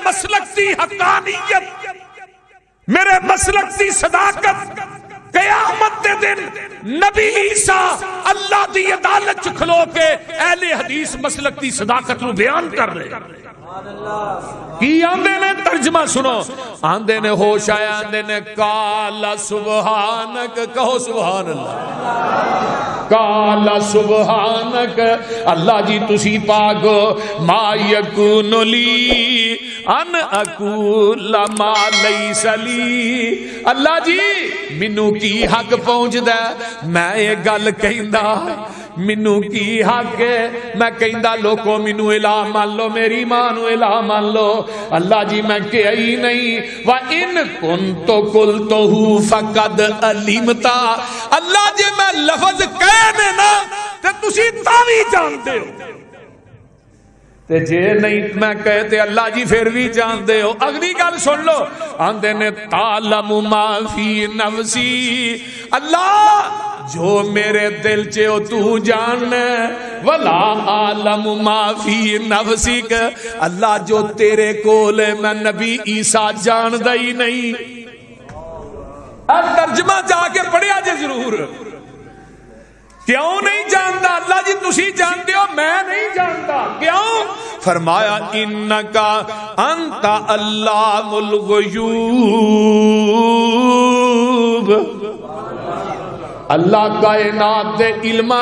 مسلک دی حقانیت، میرے مسلک دی صداقت قیامت دے دن نبی عیسیٰ اللہ دی عدالت چ کھلو کے اہل حدیث مسلک دی صداقت نو بیان کر رہے کی آندے نے ترجمہ سنو، آندے نے ہوش آیا، آندے نے کالا سبحانک، کہو سبحان اللہ، کالا سبحانک، اللہ جی تسی پاک ہو، ما یکون لی ان اقول ما لیس لی، اللہ جی مینوں کی حق پہنچ دا میں یہ گل کہندا، مینوں کی حق ہے میں کہندا لوکو مینوں الہ مان لو، میری ماں نو الہ مان لو، اللہ جی میں کہیا ہی نہیں، وَإِن كُنْتُ قُلْتُهُ فَقَدْ عَلِمْتَ، اللہ جی میں لفظ کہنے نا تے تسی تاوی جانتے ہو، تے جے نہیں میں کہتے اللہ جی پھر بھی جانتے ہو۔ اگلی گل سن لو، آندے نے تعلم ما فی نفسی، اللہ جو میرے دل چے ہو تو جاننا، ولا عالم ما فی نفسک، اللہ جو تیرے کول ہے میں نبی عیسیٰ جاندہ ہی نہیں۔ اب ترجمہ جا کے پڑھیا جے ضرور، کیوں نہیں جانتا؟ اللہ جی تسی جانتے ہو میں نہیں جانتا، کیوں؟ فرمایا انکا انت علام الغیوب، اللہ کائنات دے علم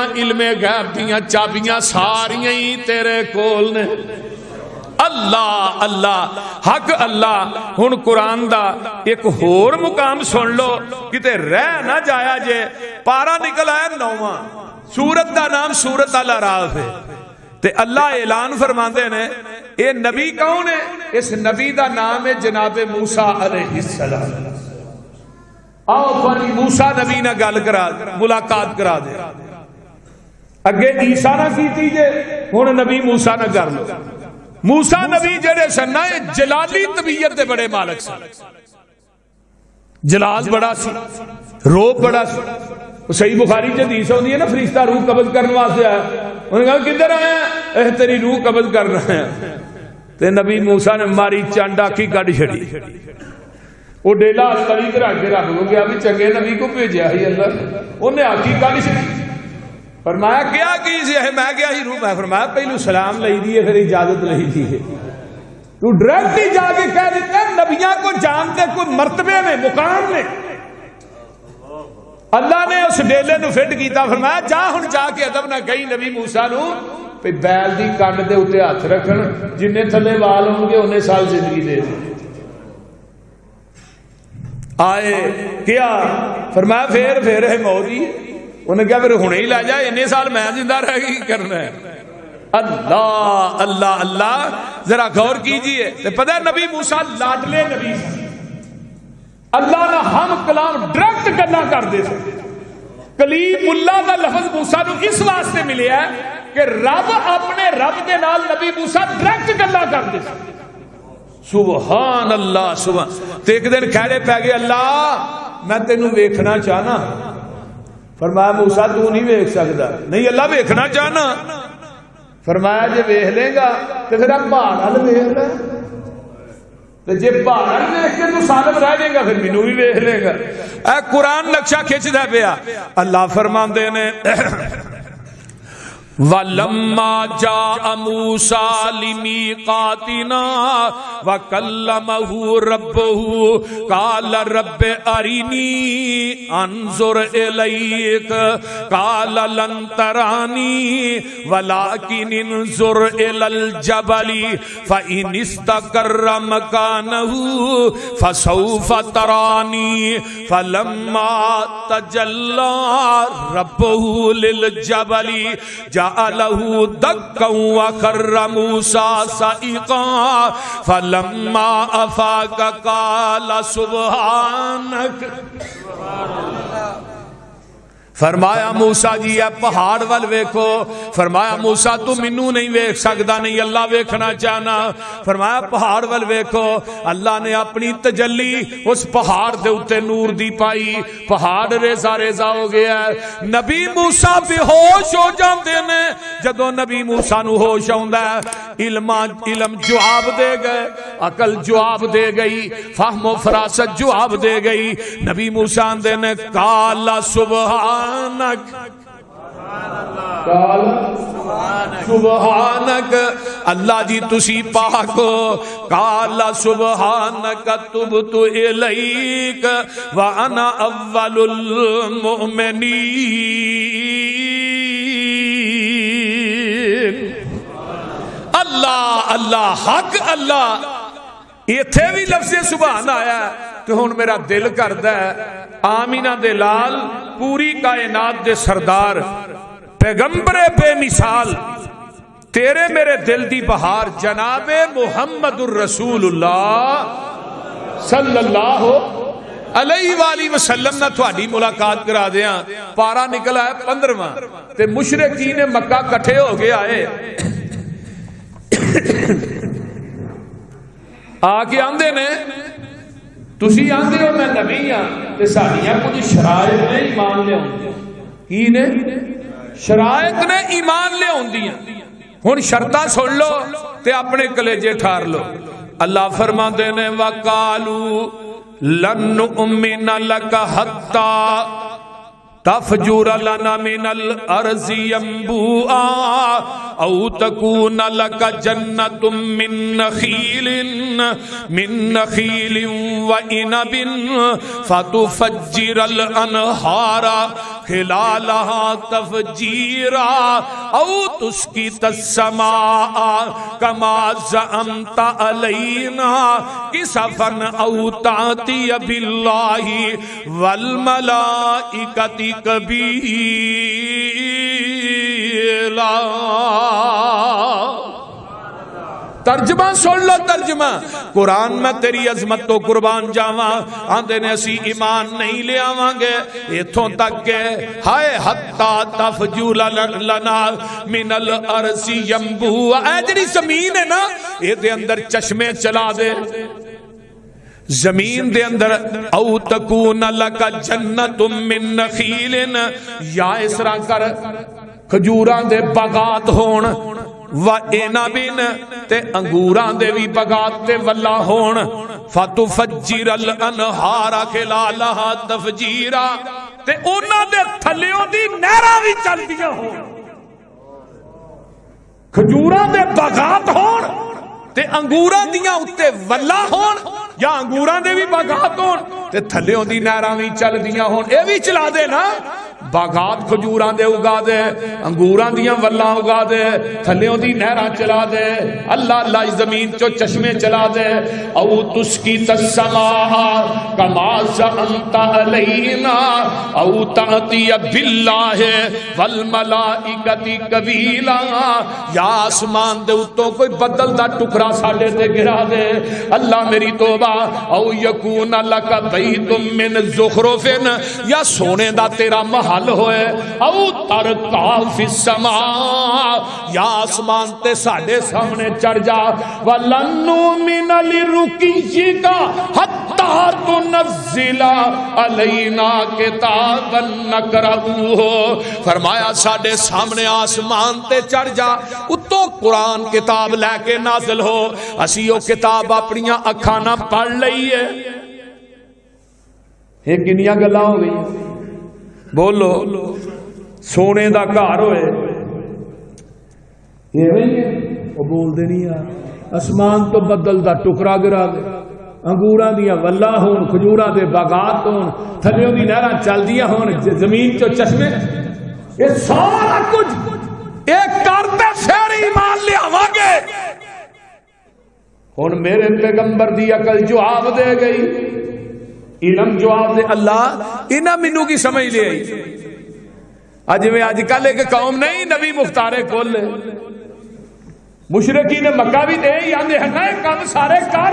غیب دیاں چابیاں ساریاں ہی تیرے کول نے۔ اللہ اللہ حق اللہ۔ ہن قرآن دا ایک ہور مقام سن لو کتے رہ نہ جایا جے، پارا نکل آیا 9واں، سورت دا نام سورت الاعراف ہے، تے اللہ اعلان فرماندے نے اے نبی کون ہے؟ اس نبی دا نام ہے جناب موسیٰ علیہ السلام۔ آؤ پانی موسیٰ نبی نہ گل کرا ملاقات کرا دے، اگے عیسیٰ نہ کیتی جے، ہن نبی موسیٰ نہ کر لو۔ موسیٰ نبی جڑے سن جلالی طبیعت دے بڑے مالک سن، جلال بڑا سی، روب بڑا سی۔ صحیح بخاری چ حدیث ہوندی ہے نا، فرشتہ روح قبض کرنے واسطے آیا، انہوں نے کہا کدھر آیا؟ اے تیری روح قبض کرنا ہے، تے نبی موسیٰ نے ماری چانڈا کی کڈ چھڑی، وہ ڈیلا تلی تے رکھ کے رکھ لو گیا بھی چنگے نبی کو بھیجیا ہی اللہ، انہیں آکی کڈ چھڑی۔ فرمایا کیا کیجئے ہے؟ میں کیا ہی روح ہے؟ فرمایا پہلو سلام لئی دیئے پھر اجازت لئی دیئے۔ تو ڈائریکٹ ہی جا کے کہہ دیتے ہیں نبیاں کو جانتے کوئی مرتبے میں مقام میں۔ اللہ نے اس ڈیلے نو فٹ کیتا، فرمایا جا ہن جا کے ادب نہ کہیں نبی موسیٰ نو پہ بیل دی کنڈ دے اتے ہاتھ رکھن، جنہیں تھلے وال ہوں گے انہیں سال زندگی دے دیں۔ آئے کیا فرمایا پھر ہے موجی، انہیں کیا پھر ہونے ہی لے جائے، انہیں سال میں زندہ رہ گئی کرنا ہے۔ اللہ اللہ اللہ، ذرا غور کیجئے، پتہ ہے نبی موسیٰ لاڈلے نبی سے اللہ نہ ہم کلام ڈائریکٹ گلا کر دے سکتے۔ کلیم اللہ کا لفظ موسیٰ نو اس واسطے ملے ہے کہ رب اپنے رب دے نال نبی موسیٰ ڈائریکٹ گلا کر دے سکتے۔ سبحان اللہ سبحان۔ تو ایک دن کہڑے پہ گئے اللہ میں تینوں ویکھنا چاہنا، فرمایا موسیٰ تو نہیں ویکھ سکتا، نہیں اللہ ویکھنا چاہنا، فرمایا جے ویکھ لے گا تو پھر آپ پہاڑ ویکھ لے، تو جے پہاڑ ویکھ کے تو سالم رہ جائے گا پھر مینوں بھی ویکھ لے گا۔ اے قرآن نقشہ کھچدا پیا، اللہ فرماندے نے وَلَمَّا جَاءَ مُوسَىٰ لِمِيقَاتِنَا وَكَلَّمَهُ رَبُّهُ قَالَ رَبِّ أَرِنِي أَنظُرْ إِلَيْكَ قَالَ لَن تَرَانِي وَلَٰكِنِ انظُرْ إِلَى الْجَبَلِ فَإِنِ اسْتَقَرَّ مَكَانَهُ فَسَوْفَ تَرَانِي فَلَمَّا تَجَلَّىٰ رَبُّهُ لِلْجَبَلِ جعله دكا وخر موسى صعقا فلما افاق قال سبحانك۔ فرمایا موسیٰ جی اے پہاڑ ول ویکھو. فرمایا موسیٰ تو مینوں نہیں ویکھ سکدا, نہیں اللہ ویکھنا چاہنا. فرمایا پہاڑ ول ویکھو. اللہ نے اپنی تجلی اس پہاڑ دے اوتے نور دی پائی, پہاڑ ریزا ریزا ہو گیا. نبی موسیٰ بے ہوش ہو جاندے نے. جدوں نبی موسیٰ نو ہوش آوندا ہے, علم جواب دے گئے, عقل جواب دے گئی, فہم و فراست جواب دے گئی. نبی موسیٰ آندے نے قال سبحانک, قال سبحانک, اللہ جی تسی پاک ہو. قال سبحانک تبت الیک وانا اول المؤمنین. اللہ اللہ حق اللہ. ایتھے بھی لفظ سبحان آیا کہ ہن میرا دل کردا ہے آمینہ دے لال, پوری کائنات دے سردار, پیغمبر بے مثال, تیرے میرے دل دی بہار جناب محمد الرسول اللہ صلی اللہ علیہ وآلہ وسلم نہ تھوڑی ملاقات کرا دیاں. پارا نکلا ہے 15واں تے مشرکین مکہ کٹھے ہو گئے آئے, آ کے آندے نے تسی آندے ہو میں نبی ہاں تے ساڈیاں کچھ شرائط نے ایمان لے آندیاں. کی نے شرائط نے ایمان لے آندیاں. ہن شرطاں سن لو تے اپنے کلیجے ٹھار لو. اللہ فرماندے نے وقالو لن نؤمن لک حتی تفجر لنا من الارض ينبوعا او تكون لك جنة من نخيل وعنب فتفجر الانهار خلالها تفجيرا او تسقط السماء كما زعمت علينا كسفا او تأتي بالله والملائكة کبیلا. ترجمہ سن لو ترجمہ. قرآن میں تیری عظمت تو قربان جاواں, آندے نے اسی ایمان نہیں لے آواں گے ایتھوں تک کہ ہائے حتی تفجر لنا من الارض ينبوعا, اے جڑی زمین ہے نا اے دے اندر چشمے چلا دے زمین دے اندر. او تکون لک جنت من نخیل, یا اس طرح کر کھجوراں دے باغات ہون, وعنب تے انگوراں دے بھی باغات تے ولا ہون. فتفجر الانہار خلالہا تفجیرا, تے انہاں دے تھلیوں دی نہراں وی چلدیاں ہون. کھجوراں دے باغات ہون تے انگوراں دیاں اتے ولا ہون, یا انگوراں دے بھی باغات ہون تے تھلیوں دی نہراں وی چل دیاں ہون. اے وی چلا دے نا, باغات کھجوراں دے اگا دے, انگوراں دیاں ولاں اگا دے, تھلیوں دی نہراں چلا دے. اللہ اللہ زمین چو چشمے چلا دے. او تسقط السماء کما زعمت علینا او تأتی باللہ والملائکۃ قبیلا, یا آسمان دے اتوں کوئی بدل دا ٹکڑا ساڈے تے گرا دے. اللہ میری توبہ. او یکون لک بیت من زخرف, یا سونے دا تیرا محل ہوئے. او ترقا فی السماء, یا آسمان تے ساڈے سامنے چڑھ جا. ولن نؤمن لرقیک حتی تنزل علینا کتابا نقرؤہ. فرمایا ساڈے سامنے آسمان تے چڑھ جا, اتوں قرآن کتاب لے کے نازل ہو, اسی وہ کتاب اپنیاں اکھاں نہ پڑھ لئیے. یہ کنیاں گلاں ہو گئی. بولو سونے دا گھر ہوئے وہ بول دے نہیں یار. اسمان تو بدل دا ٹکڑا گرا دے, انگوراں دیاں ولا ہون, کھجوراں دے باغات ہون, تھلیوں دی نہراں چلدیاں ہون, زمین چو چشمے, یہ سارا کچھ ایک کرتے پھر ایمان لے آواں گے. ہن میرے پیغمبر دی عقل جواب دے گئی, علم جواب دے. اللہ انہاں مینوں کی سمجھ لے آئی. اج میں اج کل ایک قوم نہیں نبی مختار کھول لے, مشرکین مکہ بھی دے ہی آندے ہیں نا کم سارے کر.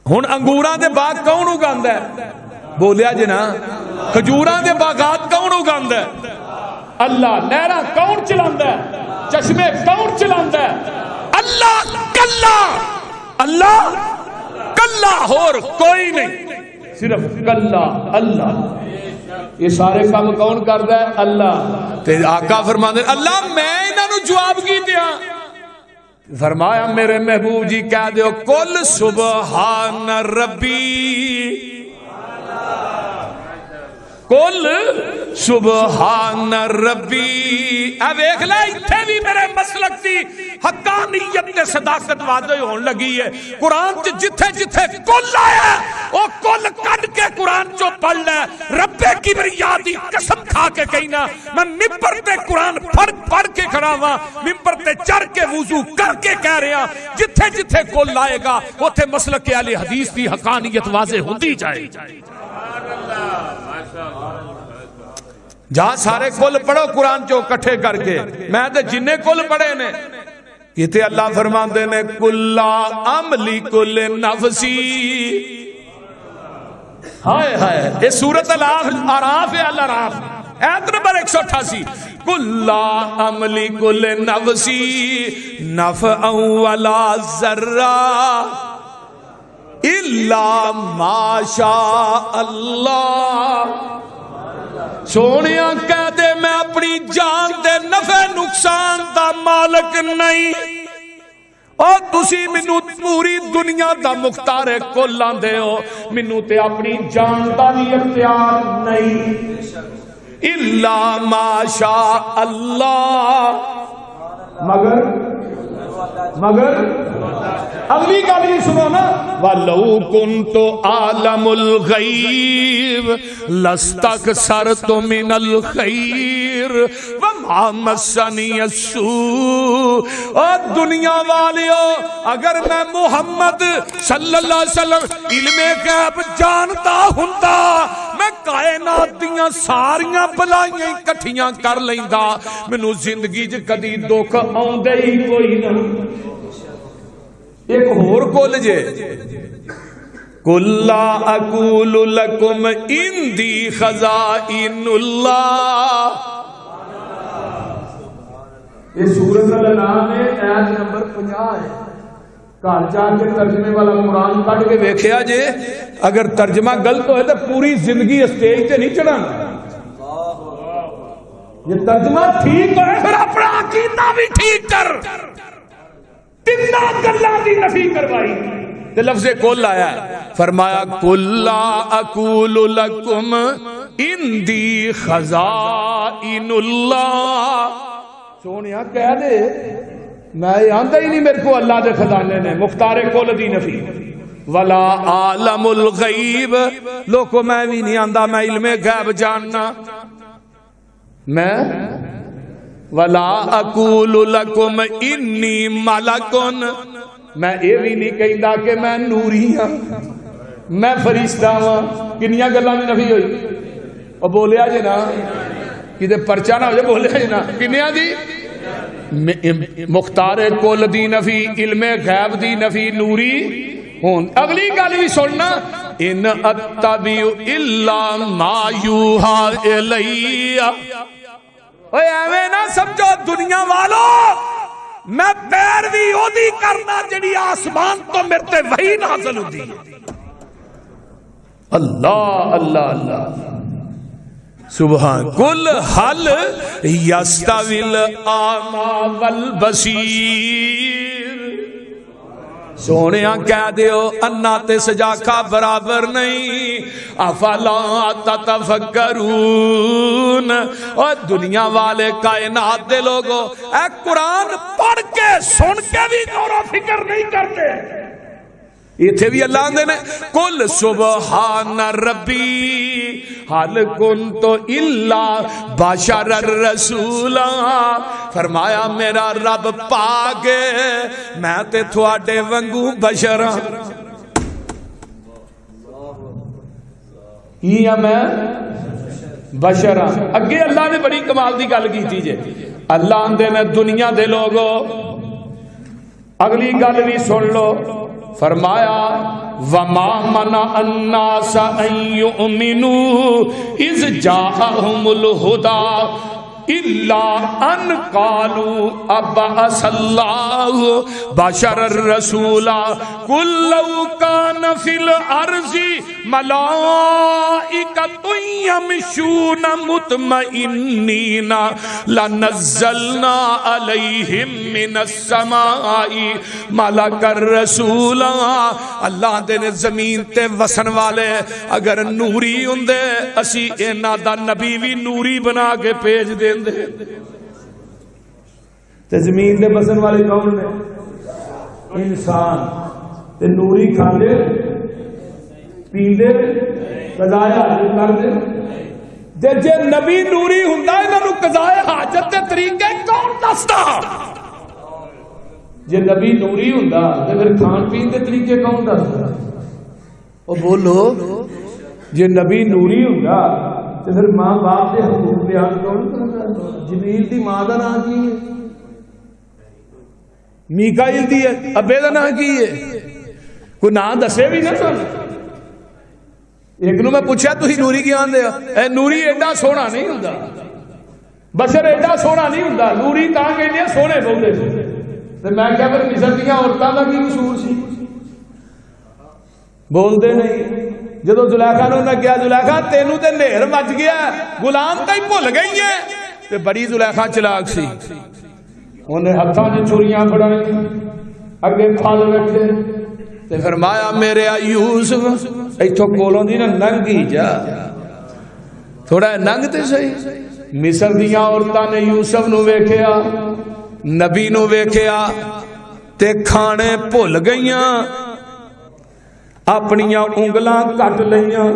ہن انگوراں دے باغ کون اگاندا ہے؟ بولیا جی نا کھجوراں دے باغات کون اگاندا ہے؟ اللہ. نہراں کون چلاندا ہے؟ چشمے کون چلاندا ہے؟ اللہ. کلا اللہ کلا اور کوئی نہیں، صرف کلا اللہ. یہ سارے کام کون کردا ہے؟ اللہ. تے آقا فرماندے اللہ میں انہاں نو جواب کی دیاں؟ فرمایا میرے محبوب جی کہہ دیو کل سبحان ربی، کل سبحان ربی. اے ویکھ لے ایتھے بھی میرے مسلک دی حقانیت تے صداقت واضح ہون لگی ہے. قرآن چ جتھے جتھے کل آیا او کل کڈ کے قرآن چوں پڑھ لے. رب کبریا دی قسم کھا کے کہنا میں ممبر تے قرآن پڑھ کے کھڑا ہاں، ممبر تے چڑھ کے وضو کر کے کہہ رہا جتھے جتھے کل آئے گا اوتھے مسلک اہل حدیث دی حقانیت واضح ہوندی جائے. جہاں سارے کل پڑھو قرآن چو کٹھے کر کے، میں تے جننے کل پڑھے نے کیتے اللہ فرماندے نے کلا عملی کل نفسی. ہائے ہائے یہ سورۃ الاعراف ہے. الاعراف ایت نمبر 188. کلا عملی کل نفسی نفعا ولا ضرا الا ما شاء اللہ. سونیا کہہ دے میں اپنی جان دے نفع نقصان دا مالک نہیں، اور تسی منو پوری دنیا دا مختار کل آندے ہو، منو تے اپنی جان دا بھی اختیار نہیں. الا ما شاء اللہ، مگر اگلی گل بھی سنو نا. وَلَوْ كُنْتُ عَالَمُ الْغَيْبِ لَاسْتَكْثَرْتُ مِنَ الْخَيْرِ وَمَا مَسَّنِيَ السُّوءُ. اور دنیا والیو اگر میں محمد صلی اللہ علیہ وسلم علم غیب جانتا ہوندا میں کائنات دیاں ساریاں بلائیاں اکٹھیاں کر لیندا، مینوں زندگی چ کدی دکھ آوندے ہی کوئی نہ. ایک اور کول جے قُل لَا أَقُولُ لَكُمْ عِندِي خَزَائِنُ اللَّهِ. یہ سورۃ الانعام ہے، آیت نمبر 50 ہے. گھر جا کے ترجمے والا قرآن پڑھ کے ویکھیا جے اگر ترجمہ غلط ہوئے تو پوری زندگی اسٹیج تے نہیں چڑھانا. یہ ترجمہ ٹھیک ہے پھر اپنا عقیدہ بھی ٹھیک کر. تنا گلاں دی نفی کروائی تے لفظ کل آیا ہے. فرمایا قُل لَا أَقُولُ لَكُمْ عِندِي خَزَائِنُ اللَّهِ. سونیا کہہ دے میں آندا ہی نہیں میرے کو اللہ دے خزانے نے. مختار کل دی نفی. وَلَا عَالَمُ الْغَيْبِ لوکو میں بھی نہیں آندا میں علم غیب جاننا. میں وَلَا أَقُولُ لَكُمْ إِنِّي مَلَكٌ میں یہ بھی نہیں کہندا کہ میں نوری ہاں، میں فرشتہ ہاں. کنیاں گلاں دی نفی ہوئی. اور بولیا جی نا کدے پرچہ نہ ہو جائے. بولیا جی نا کنیاں دی مختار کل دی نفی، علم غیب دی نفی، نوری ہون. اگلی گل بھی سننا ان اتبع الا ما یوحى الی. اوے ایویں نہ سمجھو دنیا والو میں پیروی اودی کرنا جڑی آسمان تو میرے تے وحی نازل ہوندی ہے. اللہ اللہ اللہ سبحان. قل هل يستوي الأعمى والبصير. سونیا کہہ دیو انا تے سجاکا برابر نہیں. افلا تتفکرون. اور دنیا والے کائنات دے لوگو اے قرآن پڑھ کے سن کے بھی غور و فکر نہیں کرتے. ایتھے بھی اللہ نے قل سبحان ربی حل کنت الا بشر الرسولا. فرمایا میرا رب پاک میں تے تھوڑے ونگو بشر ہاں. میں بشر ہاں. اگے اللہ نے بڑی کمال دی گل کی جے. اللہ آندے نے دنیا دے لوگو اگلی گل بھی سن لو. فرمایا وما منع الناس ان يؤمنوا اذ جاءهم الهدى الا ان قالوا ابعث الله بشرا رسولا قل لو كان في الارض ملائكة يمشون مطمئنين لنزلنا عليهم من السماء ملكا رسولا. اللہ دے نے زمین تے وسن والے اگر نوری ہوندے اسی انہاں دا نبی بھی نوری بنا کے بھیج دے. تے زمین دے بسن والے کون نے؟ انسان. تے نوری کھاندے پیندے قضائے حاجت کردے. تے جے نبی نوری ہوندا انہاں نوں قضائے حاجت دے طریقے کون دسدا؟ جے نبی نوری ہوندا تے پھر کھان پین دے طریقے کون دسدا؟ او بولو. جے نبی نوری ہوندا تے پھر ماں باپ دے حقوق بیان کون کردا؟ جبریل دی ماں دا نام کی ہے؟ میکائیل دی ابے دا نام کی ہے؟ کوئی نام دسے بھی نہ سن. ایک نو میں پوچھا تسی نوری کی آندے ہو؟ اے نوری ایڈا سونا نہیں ہوندا. بشر ایڈا سونا نہیں ہوندا. نوری تاں کہندے سونے بولے. تے میں کہیا پھر مصر دیاں عورتاں دا کی قصور سی؟ بولدے نہیں. جدو زلیخا نے انہیں کیا زلیخا تینوں تے نہر مچ گیا غلام تھی بھول گئی ہے. تے بڑی زلیخا چلاک سی. انہیں ہتھاں وچ چوریاں پھڑائی اگے پھل رکھے تے فرمایا میرے یوسف ایتھوں کولوں دی نہ ننگی جا تھوڑا ننگ تے صحیح. مصر دیاں عورتاں نے یوسف نو ویکھیا نبی نو ویکھیا تے کھانے بھول گئیاں اپنیاں انگلاں کٹ لیاں.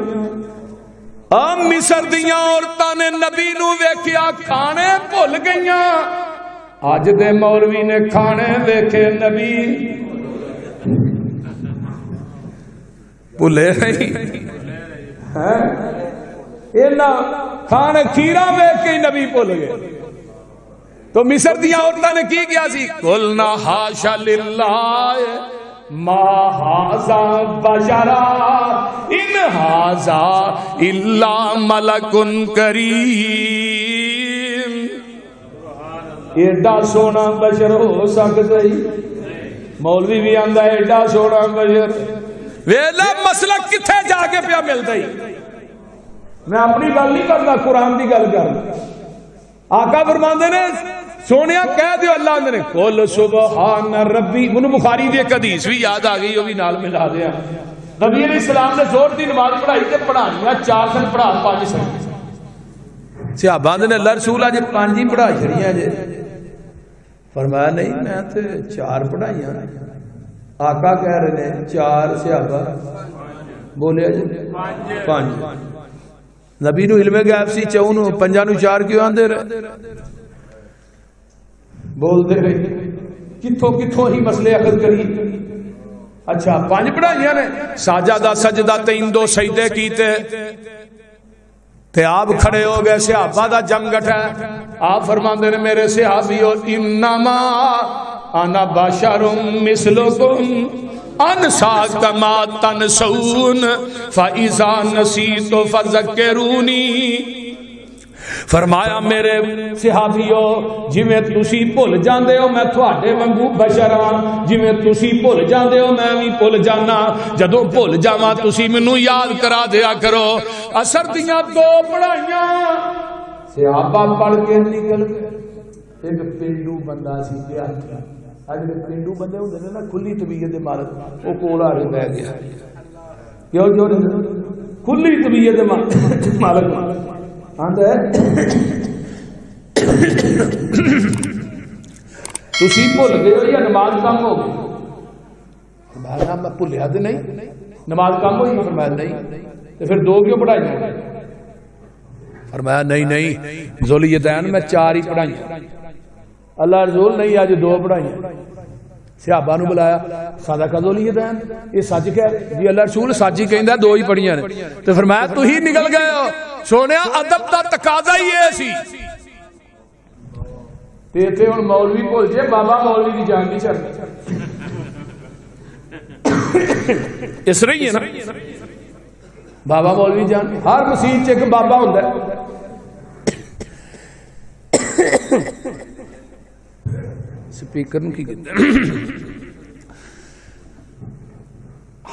مصر دیاں عورتاں نے نبی نو ویکھیا کھانے بھول گئیاں. اج دے مولوی نے کھانے ویکھے نبی بھولے نہیں. کھانے کھیرا ویکھ کے نبی بھول گئے. تو مصر دیاں عورتاں نے کی کیا سی؟ قلنا حاشا للہ ما ہاذا بشرا ان ہاذا الا ملک کریم. ایڈا سونا بشر ہو سکتا ہی؟ مولوی بھی آندا ایڈا سونا بشر. ویلا مسلک کتھے جا کے پیا ملتا ہی؟ میں اپنی گل نہیں کرنا قرآن دی گل کرنا. آقا فرماندے نے سونیا کہہ دیو اللہ نے قل سبحان ربی. منو بخاری دی ایک حدیث بھی یاد آ گئی وہ بھی نال ملا دیا. نبی علیہ السلام نے زور دی نماز پڑھائی تے پڑھانیاں 4 سن پڑھا 5 سن. صحابہ نے اللہ رسول اج 5 ہی پڑھا چھڑیاں جے. فرمایا نہیں میں تے 4 پڑھائیاں. آقا کہہ رہے ہیں 4 صحابہ بولیا جی 5. نبی نو علم غیب سی 4 نو 5 نو 4 کیوں آندے رہے؟ بول دے رہے کتھوں کتھوں ہی مسئلے اخذ کری. اچھا 5 پڑھائیاں نے. ساجدہ سجدہ 3 سجدے کیتے تے آپ کھڑے ہو گئے. صحابہ دا جم گٹھا. آپ فرماندے نے میرے صحابیو انما انا بشر مثلکم انسا کما تنسون فاذا نسیت فذکرونی. فرمایا میرے صحابیو جویں تسی بھول جاندے ہو میں تھوڑے وانگو بشر ہاں. جویں تسی بھول جاندے ہو میں بھی بھول جانا. جدوں بھول جاواں تسی مینوں یاد کرا دیا کرو. اثر دیاں 2 پڑھائیاں صحابہ پڑھ کے نکل گئے. ایک پنڈو بندہ سی دیہاتی. اج پنڈو بندے ہوندے نے نا کھلی طبیعت دے مالک او کول آ کے بیٹھ گیا. کیوں جو کھلی طبیعت دے مالک تسی بھول گئے ہو یا نماز کم ہو گئی؟ فرمایا میں بھولیا تو نہیں. نماز کم ہوئی؟ فرمایا نہیں. تو پھر 2 کیوں پڑھائی؟ فرمایا نہیں ذوالجدین میں 4 ہی پڑھائی. اللہ رسول نہیں آج 2 پڑھائی. صحابہ نو بلایا صدقہ ذوالجدین یہ سچ کہہ جی اللہ رسول سچ ہی کہندا 2 ہی پڑھیاں نے. تو فرمایا تو ہی نکل گئے ہو. سونیا ادب دا تقاضا ہی ہے سی. تے ایتھے ہن مولوی بھول جے بابا مولوی دی جان نہیں چڑھدی. اس رہی ہے نا بابا مولوی جان ہر مسیح ایک بابا ہوتا ہے سپیکر کی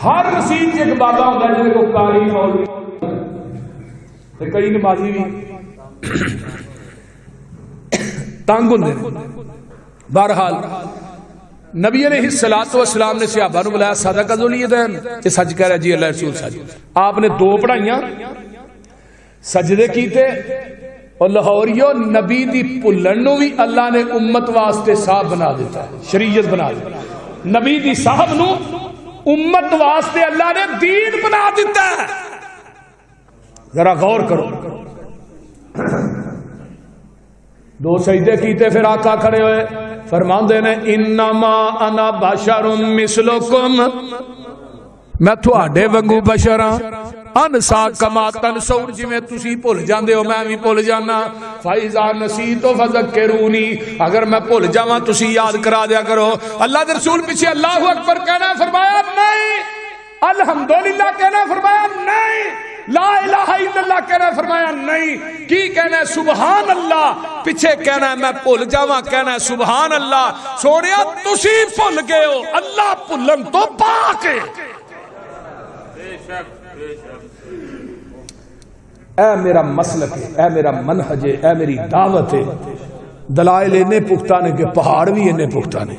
ہر مسیح ایک بابا ہوتا ہے جن کو قاری مولوی کئی نمازی بھی تنگ ہوں. بہرحال نبی علیہ الصلوۃ والسلام نے صحابہ نو بلایا صدقہ ذو الیدین یہ سچ کہہ رہا جی اللہ رسول سچ. آپ نے دو پڑھائیاں سجدے کیتے اور لاہوریو نبی دی بھلن نو بھی اللہ نے امت واسطے صاحب بنا دیتا ہے شریعت بنا دیتا ہے. نبی دی صاحب نو امت واسطے اللہ نے دین بنا دیتا ہے. ذرا غور کرو. دو سجدے کیتے پھر آقا کھڑے ہوئے فرماندے نے انما انا بشر مثلکم میں تھوڑے وانگو بشر ہاں انسا کما تنسون جی میں تسی بھول جاندے ہو میں بھی بھول جانا فاذا نسیت فذکرونی اگر میں بھول جاواں تسی یاد کرا دیا کرو. اللہ دے رسول پیچھے اللہ اکبر کہنا فرمایا نہیں, الحمدللہ کہنا فرمایا نہیں, لا الہ الا اللہ کہنا فرمایا نہیں. کی کہنا ہے سبحان اللہ, پیچھے کہنا ہے میں بھول جاواں کہنا ہے سبحان اللہ. سونیا تسی بھول گئے ہو, اللہ بھولن تو پاک ہے. اے میرا مسلک ہے, اے میرا منہج ہے, اے میری دعوت ہے. دلائل انہیں پختہ نے کہ پہاڑ بھی انہیں پختہ نے.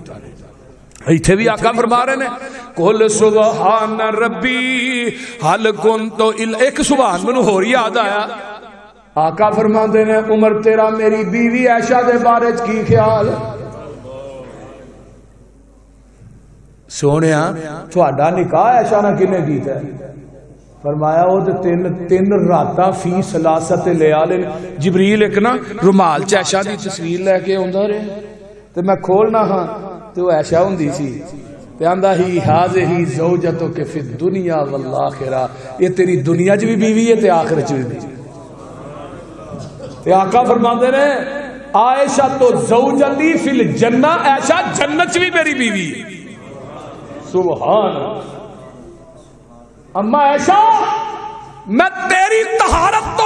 ایتھے بھی آقا فرما رہے ہیں قل سبحان ربی حل کنت ایک سبحان منو ہو رہی یاد آیا. آقا فرما دے نے عمر تیرا میری بیوی عائشہ دے بارے کی خیال سونیا تھوڑا نکاح عائشہ نہ کنے کیتا ہے فرمایا وہ تین راتاں فی سلاست لیال جبریل ایک نا رومال چ عائشہ دی تصویر لے کے آندا رہے تے میں کھولنا ہاں تو عائشہ ہوندی سی تے آندا ہی ہذہ زوجتک فی الدنیا والآخرہ یہ تیری دنیا چ بھی بیوی ہے تے آخرت چ بھی بیوی. تے آقا فرماندے نے عائشہ تو زوجتی فی الجنہ عائشہ جنت چ بھی میری بیوی ہے. سبحان اما عائشہ میں تیری طہارت